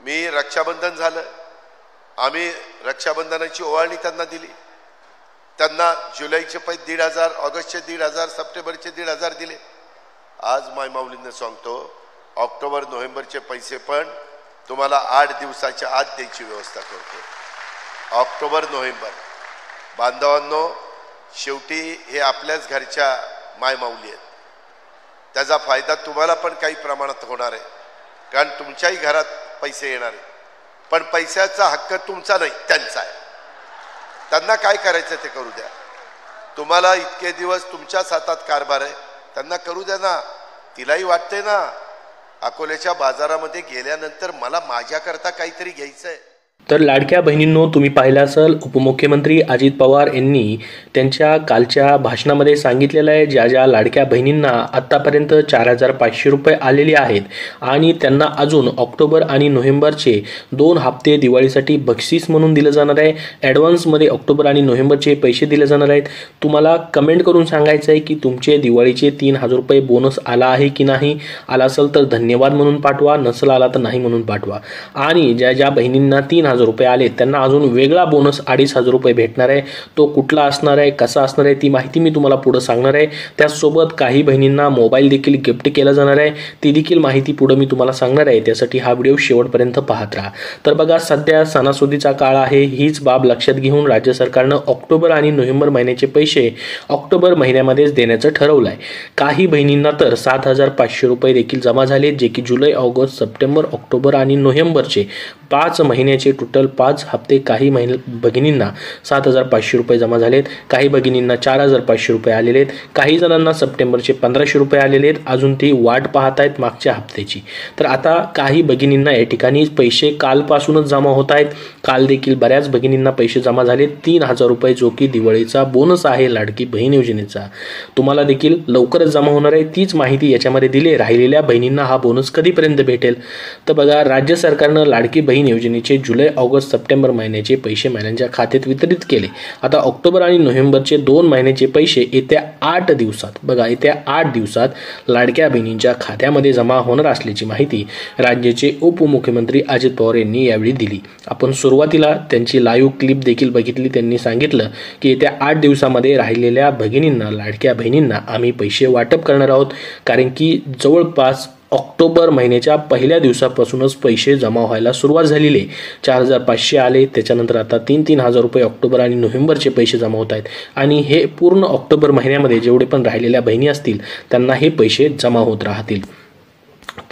मी रक्षाबंधन झालं, आम्ही रक्षाबंधनाची ओवाळणी त्यांना दिली. त्यांना जुलैचे 1,500, ऑगस्टचे 1,500, सप्टेंबरचे 1,500 दिले. आज माय माऊलींना सांगतो ऑक्टोबर नोव्हेंबरचे पैसे पण तुम्हाला 8 दिवसाच्या आत द्यायची व्यवस्था करतो. October November. बांधवांनो, शेवटी हे आपल्याच घरच्या माय माऊली आहेत. त्याचा फायदा तुम्हाला पण काही प्रमाणात होणार आहे, कारण तुमच्याही घरात पैसे येणार आहे. पण पैशाचा हक्क तुमचा नाही, त्यांचा आहे. त्यांना काय करायचं ते करू द्या. तुम्हाला इतके दिवस तुमच्याच हातात कारभार आहे, त्यांना करू द्या ना. तिलाही वाटते ना अकोल्याच्या बाजारामध्ये गेल्यानंतर मला माझ्याकरता काहीतरी घ्यायचं आहे. तर लाडक्या बहिणींनो, तुम्ही पाहिलं असेल उपमुख्यमंत्री अजित पवार यांनी त्यांच्या कालच्या भाषणामध्ये सांगितलेलं आहे ज्या ज्या लाडक्या बहिणींना आत्तापर्यंत 4,500 रुपये आलेले आहेत आणि त्यांना अजून ऑक्टोबर आणि नोव्हेंबरचे 2 हप्ते दिवाळीसाठी बक्षीस म्हणून दिलं जाणार आहे. ॲडव्हान्समध्ये ऑक्टोबर आणि नोव्हेंबरचे पैसे दिले जाणार आहेत. तुम्हाला कमेंट करून सांगायचं आहे की तुमचे दिवाळीचे 3,000 रुपये बोनस आला आहे की नाही. आला असेल तर धन्यवाद म्हणून पाठवा, नसेल आला तर नाही म्हणून पाठवा. आणि ज्या ज्या बहिणींना 3,000 रुपये आले त्यांना अजून वेगळा बोनस 2,500 रुपये भेटणार आहे. तो कुठला असणार आहे, कसा असणार आहे ती माहिती मी तुम्हाला पुढे सांगणार आहे. त्याचसोबत काही बहिणींना मोबाईल देखील गिफ्ट केला जाणार आहे, ती देखील माहिती पुढे मी तुम्हाला सांगणार आहे. त्यासाठी हा व्हिडिओ शेवटपर्यंत पाहत राहा. तर बघा, सध्या सणासुदीचा काळ आहे. हीच बाब लक्षात घेऊन राज्य सरकारनं ऑक्टोबर आणि नोव्हेंबर महिन्याचे पैसे ऑक्टोबर महिन्यामध्येच देण्याचं ठरवलं आहे. काही बहिणींना तर 7,500 रुपये देखील जमा झाले, जे की जुलै, ऑगस्ट, सप्टेंबर, ऑक्टोबर आणि नोव्हेंबरचे 5 महिन्याचे टोटल 5 हप्ते. काही भगिनींना 7,500 रुपये जमा झालेत, काही भगिनींना 4,500 रुपये आलेले आहेत, काही जणांना सप्टेंबरचे 1,500 रुपये आलेले आहेत. अजून ती वाट पाहत आहेत मागच्या हप्त्याची. तर आता काही भगिनींना या ठिकाणी पैसे कालपासूनच जमा होत आहेत. काल देखील बऱ्याच भगिनींना पैसे जमा झाले 3,000 रुपये, जो की दिवाळीचा बोनस आहे लाडकी बहीण योजनेचा. तुम्हाला देखील लवकरच जमा होणार आहे. तीच माहिती याच्यामध्ये दिली. राहिलेल्या बहिणींना हा बोनस कधीपर्यंत भेटेल तर बघा, राज्य सरकारनं लाडकी बहीण योजनेचे जुलै, ऑगस्ट, सप्टेंबर महिन्याचे पैसे महिलांच्या खात्यात वितरित केले. आता ऑक्टोबर आणि नोव्हेंबरचे 2 महिन्याचे पैसे येत्या 8 दिवसात, बघा येत्या 8 दिवसात लाडक्या बहिणींच्या खात्यामध्ये जमा होणार असल्याची माहिती राज्याचे उपमुख्यमंत्री अजित पवार यांनी यावेळी दिली. आपण सुरुवातीला त्यांची लाईव्ह क्लिप देखील बघितली. त्यांनी सांगितलं की येत्या 8 दिवसामध्ये राहिलेल्या भगिनींना, लाडक्या बहिणींना आम्ही पैसे वाटप करणार आहोत, कारण की जवळपास ऑक्टोबर महिन्याच्या पहिल्या दिवसापासूनच पैसे जमा व्हायला सुरुवात झालेली आहे. 4,500 आले, त्याच्यानंतर आता 3,000 रुपये ऑक्टोबर आणि नोव्हेंबरचे पैसे जमा होत आहेत. आणि हे पूर्ण ऑक्टोबर महिन्यामध्ये जेवढे पण राहिलेल्या बहिणी असतील त्यांना हे पैसे जमा होत राहतील.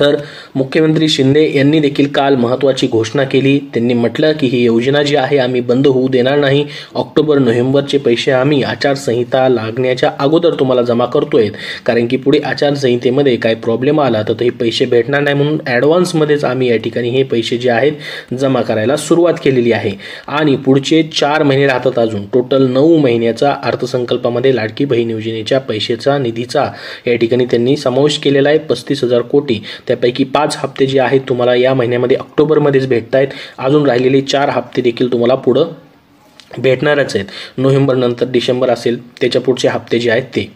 तर मुख्यमंत्री शिंदे यांनी देखील काल महत्त्वाची घोषणा केली. त्यांनी म्हटलं की ही योजना जी आहे आम्ही बंद होऊ देणार नाही. ऑक्टोबर नोव्हेंबरचे पैसे आम्ही आचारसंहिता लागण्याच्या अगोदर तुम्हाला जमा करतोय, कारण की पुढे आचारसंहितेमध्ये काय प्रॉब्लेम आला तर हे पैसे भेटणार नाही, म्हणून ॲडव्हान्समध्येच आम्ही या ठिकाणी हे पैसे जे आहेत जमा करायला सुरुवात केलेली आहे. आणि पुढचे 4 महिने राहतात अजून. टोटल 9 महिन्याचा अर्थसंकल्पामध्ये लाडकी बहीण योजनेच्या पैशाचा निधीचा या ठिकाणी त्यांनी समावेश केलेला आहे 35,000 कोटी. त्यापैकी 5 हप्ते जे आहेत तुम्हाला या महिन्यामध्ये ऑक्टोबरमध्येच भेटत आहेत. अजून राहिलेले 4 हप्ते देखील तुम्हाला पुढं भेटणारच आहेत. नोव्हेंबर नंतर डिसेंबर असेल त्याच्या पुढचे हप्ते जे आहेत ते.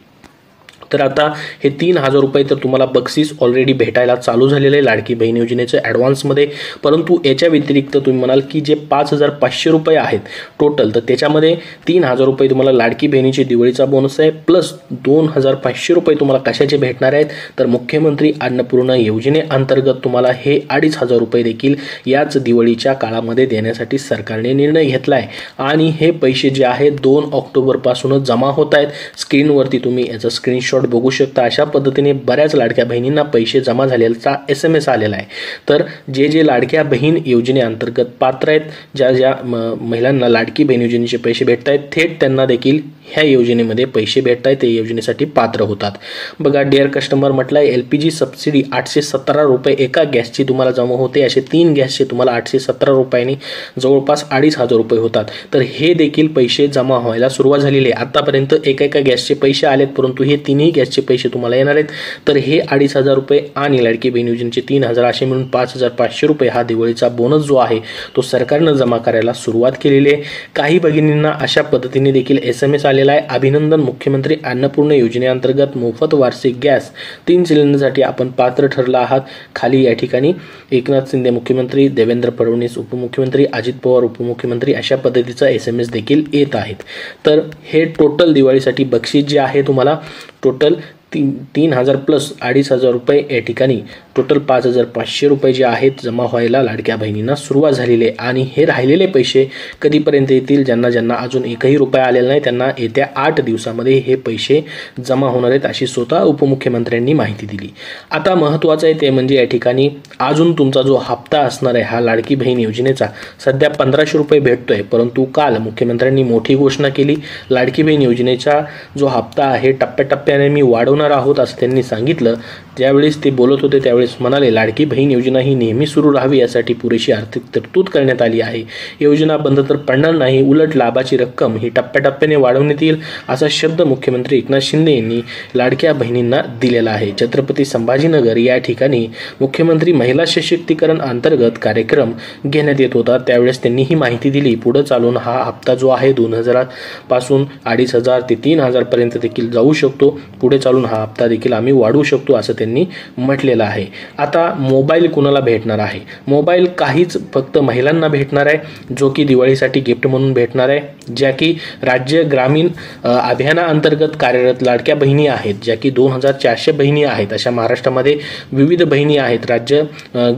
तर आता हे 3,000 रुपये तर तुम्हाला बक्षीस ऑलरेडी भेटायला चालू झालेलं आहे लाडकी बहीण योजनेचं ॲडव्हान्समध्ये. परंतु याच्या व्यतिरिक्त तुम्ही म्हणाल की जे 5,500 रुपये आहेत टोटल, तर त्याच्यामध्ये 3,000 रुपये तुम्हाला लाडकी बहिणीची दिवाळीचा बोनस आहे, प्लस 2,500 रुपये तुम्हाला कशाचे भेटणार आहेत तर मुख्यमंत्री अन्नपूर्णा योजनेअंतर्गत तुम्हाला हे 2,500 रुपये देखील याच दिवाळीच्या काळामध्ये देण्यासाठी सरकारने निर्णय घेतला आहे. आणि हे पैसे जे आहेत 2 ऑक्टोबरपासूनच जमा होत आहेत. स्क्रीनवरती तुम्ही याचा स्क्रीनशॉट बघू शकता. अशा पद्धतीने बऱ्याच लाडक्या बहिणींना पैसे जमा झालेला SMS आलेला आहे. तर जे जे लाडक्या बहीण योजनेअंतर्गत पात्र आहेत, ज्या ज्या महिलांना लाडकी बहीण योजनेचे पैसे भेटत आहेत, थेट त्यांना देखील ह्या योजनेमध्ये पैसे भेटत आहेत, ते योजनेसाठी पात्र होतात. बघा, डिअर कस्टमर म्हटलं आहे LPG सबसिडी 817 रुपये एका गॅसची तुम्हाला जमा होते. असे 3 गॅसचे तुम्हाला 817 रुपयांनी जवळपास 2,500 रुपये होतात. तर हे देखील पैसे जमा व्हायला सुरुवात झालेली आहे. आतापर्यंत एका गॅसचे पैसे आलेत, परंतु हे 3 तीनही गॅसचे पैसे तुम्हाला येणार आहेत. तर हे 2,500 रुपये आणि लाडकी बहीण योजनेचे 3,000 असे मिळून 5,500 रुपये हा दिवाळीचा बोनस जो आहे तो सरकारनं जमा करायला सुरुवात केलेली आहे. काही भगिनींना अशा पद्धतीने देखील SMS आलेला आहे. अभिनंदन, मुख्यमंत्री अन्नपूर्णा योजनेअंतर्गत मोफत वार्षिक गॅस 3 सिलेंडरसाठी आपण पात्र ठरला आहात. खाली या ठिकाणी एकनाथ शिंदे मुख्यमंत्री, देवेंद्र फडणवीस उपमुख्यमंत्री, अजित पवार उपमुख्यमंत्री अशा पद्धतीचा SMS देखील येत आहेत. तर हे टोटल दिवाळीसाठी बक्षीस जे आहे तुम्हाला टोटल 3,000 प्लस 2,500 रुपये या ठिकाणी टोटल 5,500 रुपये जे आहेत जमा व्हायला लाडक्या बहिणींना सुरुवात झालेली आहे. आणि हे राहिलेले पैसे कधीपर्यंत येतील? ज्यांना अजून एकही रुपया आलेला नाही त्यांना येत्या 8 दिवसामध्ये हे पैसे जमा होणार आहेत अशी स्वतः उपमुख्यमंत्र्यांनी माहिती दिली. आता महत्त्वाचं आहे ते म्हणजे या ठिकाणी अजून तुमचा जो हप्ता असणार आहे हा लाडकी बहीण योजनेचा सध्या 1,500 रुपये भेटतोय, परंतु काल मुख्यमंत्र्यांनी मोठी घोषणा केली. लाडकी बहीण योजनेचा जो हप्ता आहे टप्प्याटप्प्याने मी वाढवणार आहोत असं त्यांनी सांगितलं. ज्यावेळेस ते बोलत होते त्यावेळेस म्हणाले लाडकी बहीण योजना ही नेहमी सुरू राहावी यासाठी पुरेशी आर्थिक तरतूद करण्यात आली आहे. योजना बंद तर पडणार नाही, उलट लाभाची रक्कम ही टप्प्याटप्प्याने वाढवण्यात येईल असा शब्द मुख्यमंत्री एकनाथ शिंदे यांनी लाडक्या बहिणींना दिलेला आहे. छत्रपती संभाजीनगर या ठिकाणी मुख्यमंत्री महिला सशक्तीकरण अंतर्गत कार्यक्रम घेण्यात येत होता. त्यावेळेस त्यांनी ही माहिती दिली. पुढे चालून हा हप्ता जो आहे 2,000 पासून 2,500 ते 3,000 पर्यंत देखील जाऊ शकतो. पुढे चालून हा हप्ता देखील आम्ही वाढवू शकतो असं त्यांनी म्हटलेलं आहे. आता मोबाईल कुणाला भेटणार आहे? मोबाईल काहीच फक्त महिलांना भेटणार आहे, जो की दिवाळीसाठी गिफ्ट म्हणून भेटणार आहे. ज्या की राज्य ग्रामीण अभियानाअंतर्गत कार्यरत लाडक्या बहिणी आहेत, ज्या की 2,400 बहिणी आहेत. अशा महाराष्ट्रामध्ये विविध बहिणी आहेत. राज्य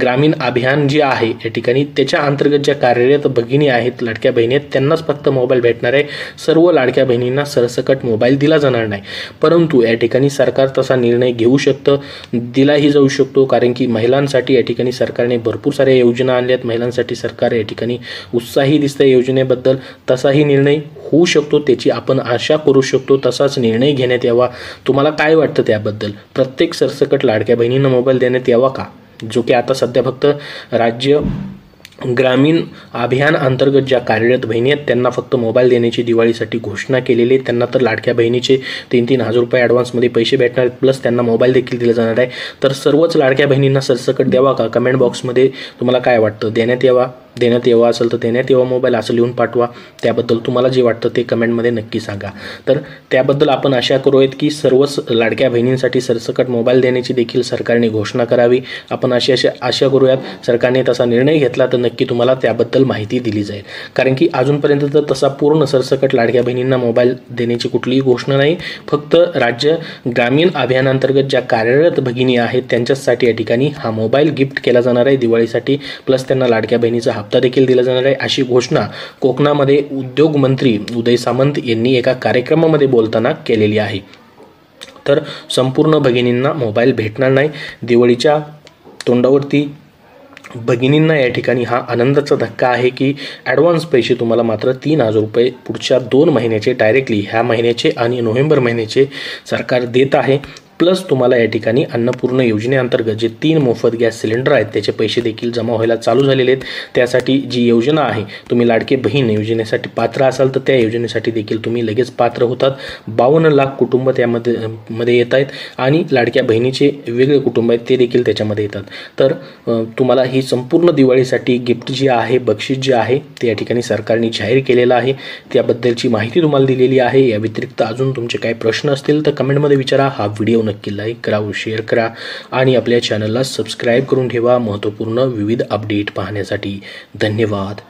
ग्रामीण अभियान जे आहे या ठिकाणी त्याच्या अंतर्गत ज्या कार्यरत भगिनी आहेत, लाडक्या बहिणी आहेत, त्यांनाच फक्त मोबाईल भेटणार आहे. सर्व लाडक्या बहिणींना सरसकट मोबाईल दिला जाणार नाही. परंतु या ठिकाणी सरकार तसा निर्णय घेऊ शकतं, दिलाही जाऊ शकतो. कारण की महिलांसाठी या ठिकाणी सरकारने भरपूर साऱ्या योजना आणल्यात. महिलांसाठी सरकार या ठिकाणी उत्साही दिसतं योजनेबद्दल. तसाही निर्णय होऊ शकतो, त्याची आपण आशा करू शकतो. तसाच निर्णय घेण्यात यावा. तुम्हाला काय वाटतं त्याबद्दल? प्रत्येक सरसकट लाडक्या बहिणींना मोबाईल देण्यात यावा का? जो की आता सध्या फक्त राज्य ग्रामीण अभियान अंतर्गत ज्या कार्यरत बहिणी आहेत त्यांना फक्त मोबाईल देण्याची दिवाळीसाठी घोषणा केलेली आहे. त्यांना तर लाडक्या बहिणीचे 3,000 रुपये ॲडव्हान्समध्ये पैसे भेटणार आहेत, प्लस त्यांना मोबाईल देखील दिला जाणार आहे. तर सर्वच लाडक्या बहिणींना सरसकट द्यावा का? कमेंट बॉक्समध्ये तुम्हाला काय वाटतं? देण्यात यावा असेल तर देण्यात यावा मोबाईल असं लिहून पाठवा. त्याबद्दल तुम्हाला जे वाटतं ते कमेंटमध्ये नक्की सांगा. तर त्याबद्दल आपण आशा करूयात की सर्वच लाडक्या बहिणींसाठी सरसकट मोबाईल देण्याची देखील सरकारने घोषणा करावी. आपण आशा करूयात सरकारने तसा निर्णय घेतला तर नक्की तुम्हाला त्याबद्दल माहिती दिली जाईल. कारण की अजूनपर्यंत तर तसा पूर्ण सरसकट लाडक्या बहिणींना मोबाईल देण्याची कुठलीही घोषणा नाही. फक्त राज्य ग्रामीण अभियानांतर्गत ज्या कार्यरत भगिनी आहेत त्यांच्यासाठी या ठिकाणी हा मोबाईल गिफ्ट केला जाणार आहे दिवाळीसाठी. प्लस त्यांना लाडक्या बहिणीचा हप्ता देखील दिला जाणार आहे अशी घोषणा कोकणामध्ये उद्योग मंत्री उदय सामंत यांनी एका कार्यक्रमामध्ये बोलताना केलेली आहे. तर संपूर्ण भगिनींना मोबाईल भेटणार नाही. दिवाळीच्या तोंडावरती भगिनींना या ठिकाणी हा आनंदाचा धक्का आहे की ॲडव्हान्स पैसे तुम्हाला मात्र 3,000 रुपये पुढच्या 2 महिन्याचे डायरेक्टली ह्या महिन्याचे आणि नोव्हेंबर महिन्याचे सरकार देत आहे. प्लस तुम्हाला या ठिकाणी अन्नपूर्णा योजनेअंतर्गत जे 3 मोफत गॅस सिलेंडर आहेत त्याचे पैसे देखील जमा व्हायला चालू झालेले आहेत. त्यासाठी जी योजना आहे, तुम्ही लाडके बहीण योजनेसाठी पात्र असाल तर त्या योजनेसाठी देखील तुम्ही लगेच पात्र होतात. 52 लाख कुटुंब त्यामध्ये येत आहेत आणि लाडक्या बहिणीचे वेगळे कुटुंब आहेत ते देखील त्याच्यामध्ये येतात. तर तुम्हाला ही संपूर्ण दिवाळीसाठी गिफ्ट जी आहे, बक्षीस जे आहे ते या ठिकाणी सरकारने जाहीर केलेलं आहे. त्याबद्दलची माहिती तुम्हाला दिलेली आहे. या व्यतिरिक्त अजून तुमचे काही प्रश्न असतील तर कमेंटमध्ये विचारा. हा व्हिडिओ नक्की लाईक करा व शेअर करा आणि आपल्या चॅनलला सबस्क्राईब करून ठेवा महत्त्वपूर्ण विविध अपडेट पाहण्यासाठी. धन्यवाद.